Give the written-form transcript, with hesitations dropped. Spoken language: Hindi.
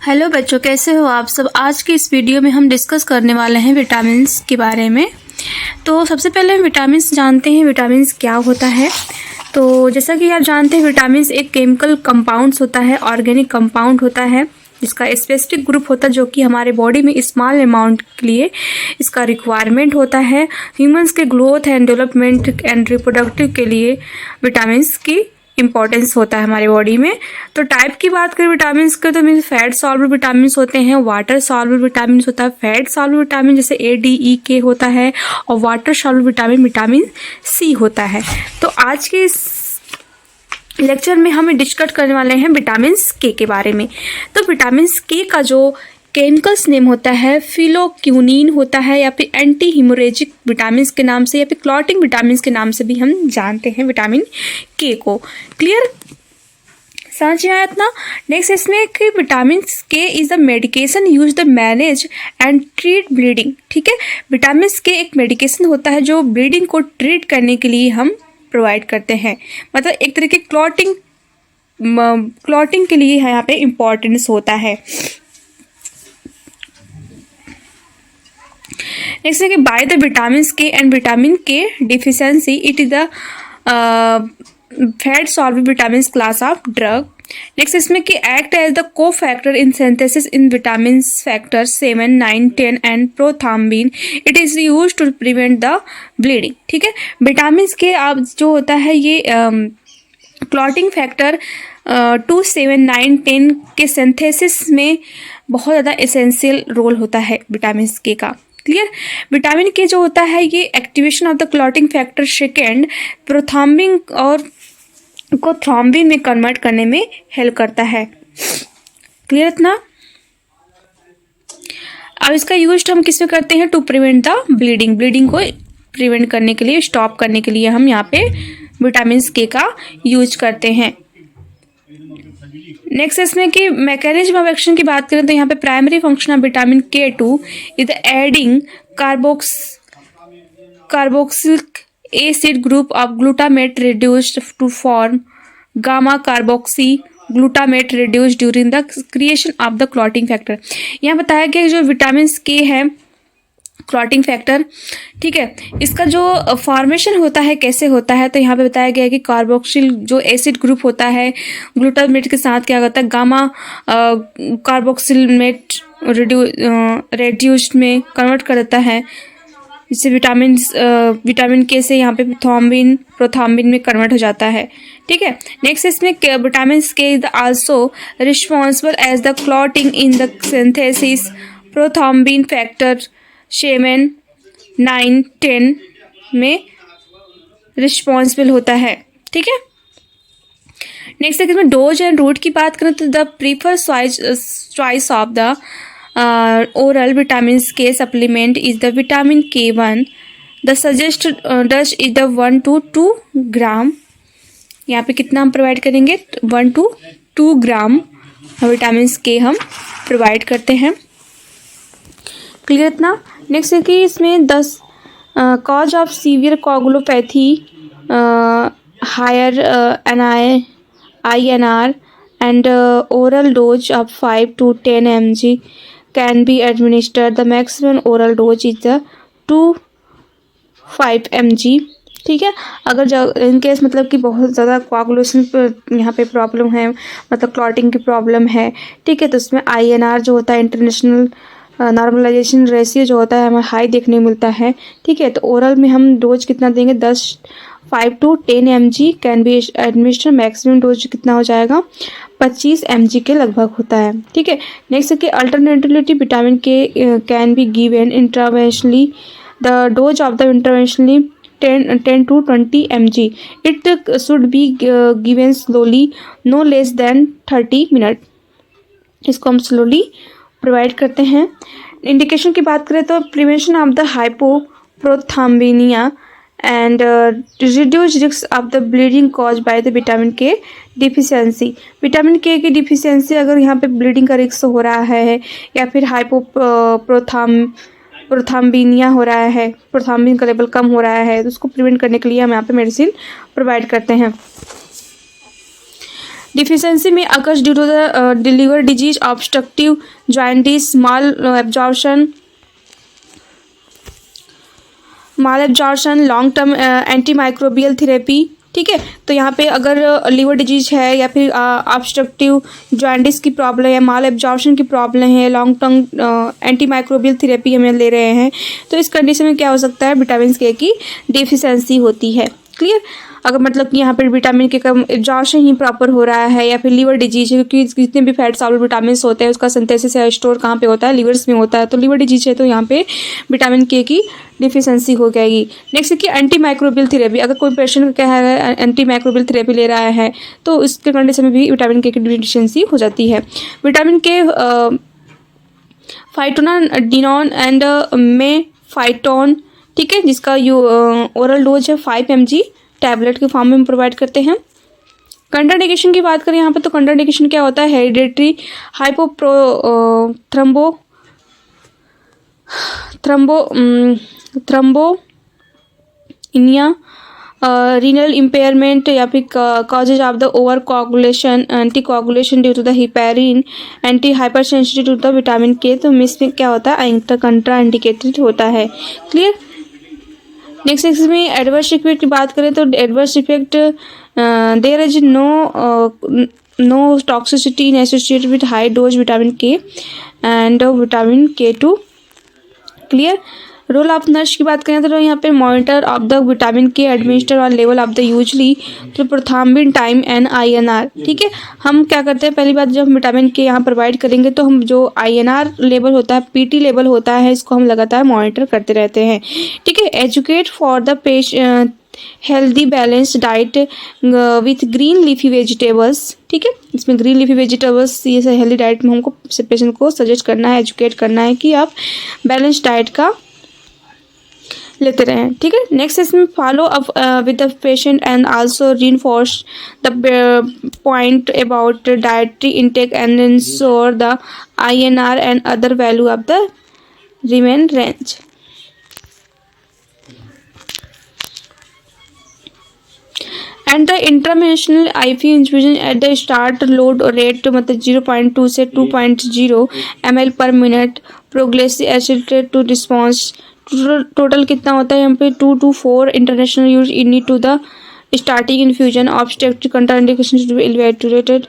हेलो बच्चों, कैसे हो आप सब। आज की इस वीडियो में हम डिस्कस करने वाले हैं विटामिन्स के बारे में। तो सबसे पहले हम विटामिन्स जानते हैं विटामिन्स क्या होता है। तो जैसा कि आप जानते हैं विटामिन्स एक केमिकल कंपाउंड्स होता है, ऑर्गेनिक कंपाउंड होता है जिसका स्पेसिफिक ग्रुप होता है जो कि हमारे बॉडी में स्मॉल अमाउंट के लिए इसका रिक्वायरमेंट होता है। ह्यूमंस के growth and development and reproductive के लिए विटामिन्स की इम्पॉर्टेंस होता है हमारे बॉडी में। तो टाइप की बात करें विटामिन्स के तो मीन फैट सॉल्युबल विटामिन्स होते हैं, वाटर सॉल्युबल विटामिन्स होता है, फैट सॉल्युबल विटामिन जैसे ADE होता है, और वाटर सॉल्युबल विटामिन C होता है। तो आज के इस लेक्चर में हम डिस्कस करने वाले हैं विटामिन K के बारे में। तो विटामिन K का जो केमिकल्स नेम होता है फिलोक्यूनिन होता है, या फिर एंटी हीमोरेजिक विटामिन के नाम से, या फिर क्लॉटिंग विटामिन के नाम से भी हम जानते हैं विटामिन K को। क्लियर, समझ में आया इतना। नेक्स्ट इसमें कि vitamin K is the medication use the manage and treat bleeding. ठीक है, विटामिन K एक मेडिकेशन होता है जो ब्लीडिंग को ट्रीट करने के लिए हम प्रोवाइड करते हैं। मतलब एक तरह के क्लॉटिंग के लिए यहाँ पे इम्पोर्टेंस होता है। नेक्स्ट है कि by the vitamin K and vitamin K deficiency it is the fat soluble vitamin class of drug. Next इसमें कि act as the cofactor in synthesis in vitamin factor 7, 9, 10 and prothrombin. It is use to prevent the bleeding. ठीक है, विटामिन K आप जो होता है ये क्लॉटिंग फैक्टर 2, 7, 9, 10 के सिंथेसिस में बहुत ज़्यादा एसेंशियल रोल होता है विटामिन K का। क्लियर, विटामिन K जो होता है ये activation of the clotting factor second prothrombin और को थ्रोम्बिन में कन्वर्ट करने में हेल्प करता है। क्लियर इतना। अब इसका यूज हम किस में करते हैं, टू प्रिवेंट द ब्लीडिंग को प्रिवेंट करने के लिए, स्टॉप करने के लिए हम यहाँ पे विटामिन K का यूज करते हैं। नेक्स्ट इसमें कि मैकेनिज्म ऑफ एक्शन की बात करें तो यहाँ पे primary function of vitamin K2 is the adding carboxylic acid group of glutamate reduced to form gamma carboxy glutamate reduced during the creation of the clotting factor. यहाँ बताया गया जो विटामिन K है क्लॉटिंग फैक्टर, ठीक है, इसका जो फॉर्मेशन होता है कैसे होता है, तो यहाँ पे बताया गया है कि कार्बोक्सिल जो एसिड ग्रुप होता है ग्लूटामेट के साथ क्या होता है गामा कार्बोक्सिलमेट रेड्यूस्ड में कन्वर्ट कर देता है, जिससे विटामिन K से यहाँ पे प्रोथाम्बिन में कन्वर्ट हो जाता है। ठीक है, नेक्स्ट इसमें vitamin K is also responsible as the clotting in the synthesis prothrombin factor 7, 9, 10 में रिस्पॉन्सिबल होता है। ठीक है, नेक्स्ट है इसमें डोज एंड रूट की बात करें तो the prefer choice of the oral vitamin K supplement is the vitamin K1। The suggest dose is the 1 to 2 gram. यहाँ पे कितना हम प्रोवाइड करेंगे, 1 to 2 ग्राम विटामिन K हम प्रोवाइड करते हैं। क्लियर इतना। नेक्स्ट है कि इसमें 10 cause of severe coagulopathy higher INR and oral dose of 5 to 10 mg can be administered. The maximum oral dose is the 5 mg। ठीक है, अगर इन केस मतलब कि बहुत ज़्यादा कोआगुलेशन पर यहाँ पे प्रॉब्लम है, मतलब क्लॉटिंग की प्रॉब्लम है, ठीक है, तो उसमें INR जो होता है इंटरनेशनल नॉर्मलाइजेशन रेशियो जो होता है हमें हाई देखने को मिलता है। ठीक है, तो ओरल में हम डोज कितना देंगे, 5 to 10 mg can be administer. Maximum dose कितना हो जाएगा, 25 mg के लगभग होता है। ठीक है, नेक्स्ट है कि alternatively vitamin K can be given intravenously. The dose of the intravenously 10 to 20 mg। It should be given slowly, no less than 30 minute. इसको हम स्लोली प्रोवाइड करते हैं। इंडिकेशन की बात करें तो prevention of the hypoprothrombinemia and reduce risk of the bleeding cause by the vitamin K deficiency. Vitamin K की डिफिशियंसी अगर यहाँ पे ब्लीडिंग का रिस्क हो रहा है, या फिर प्रोथाम्बिनिया हो रहा है, प्रोथाम्बिन का लेवल कम हो रहा है, तो उसको प्रिवेंट करने के लिए हम यहाँ पे मेडिसिन प्रोवाइड करते हैं। डिफिशियंसी में occurs due to the liver disease, obstructive jaundice, malabsorption, long term antimicrobial therapy. ठीक है, तो यहाँ पे अगर लिवर डिजीज है या फिर ऑब्स्ट्रक्टिव जॉइंटिस की प्रॉब्लम है, माल एब्जॉर्प्शन की प्रॉब्लम है, long term antimicrobial therapy हमें ले रहे हैं, तो इस कंडीशन में क्या हो सकता है, विटामिन के की डिफिशियंसी होती है। क्लियर। अगर मतलब कि यहाँ पर विटामिन के कम एब्जॉर्प्शन ही प्रॉपर हो रहा है या फिर लीवर डिजीज है, क्योंकि जितने भी फैट सॉल्युबल विटामिन होते हैं उसका सिंथेसिस या स्टोर कहाँ पे होता है, लिवर्स में होता है। तो लीवर डिजीज है तो यहाँ पे विटामिन के की डिफिशियंसी हो जाएगी। नेक्स्ट है कि एंटी माइक्रोबियल थेरेपी। अगर कोई पेशेंट क्या है एंटी माइक्रोबियल थेरेपी ले रहा है तो इसके कंडीशन में भी विटामिन के की डिफिशियंसी हो जाती है। विटामिन के फाइटोन, डिनोन एंड में फाइटोन, ठीक है, जिसका ओरल डोज है 5 mg टैबलेट के फॉर्म में प्रोवाइड करते हैं। कंट्राइंडिकेशन की बात करें यहाँ पे, तो कंट्राइंडिकेशन क्या होता है, हेरिडेटरी थ्रम्बोइनिया, रीनल इम्पेयरमेंट या फिर causes of the over coagulation, anticoagulation due to the heparin, anti hypersensitive to the vitamin K. तो इसमें क्या होता है, कंट्रा इंडिकेटेड होता है। क्लियर। नेक्स्ट इसमें एडवर्स इफेक्ट की बात करें तो adverse effect there is no toxicity in associated with high dose vitamin K and vitamin K2। Clear. Role of nurse की बात करें तो यहाँ पे monitor of the vitamin K administer और level of the usually prothrombin time and INR। ठीक है, हम क्या करते हैं, पहली बात जब हम विटामिन के यहाँ प्रोवाइड करेंगे तो हम जो INR लेवल होता है, PT लेवल होता है, इसको हम लगातार मॉनिटर करते रहते हैं। ठीक है। Educate for the patient healthy balanced diet with green leafy vegetables. ठीक है, इसमें ग्रीन लीफी वेजिटेबल्स ये हेल्दी डाइट में हमको पेशेंट को सजेस्ट करना है, एजुकेट करना है कि आप बैलेंस डाइट का लेते रहें। ठीक है। नेक्स्ट इसमें follow up with the patient and also reinforce the point about dietary intake and ensure the INR and other value of the remain range. And the intermittent IV infusion at the start load rate मतलब 0.2 से 2.0 ml पर minute, progressive escalated to response. Total कितना होता है यहाँ पे 2 to 4 international use in to the starting infusion, obstructive contraindication to be evaluated.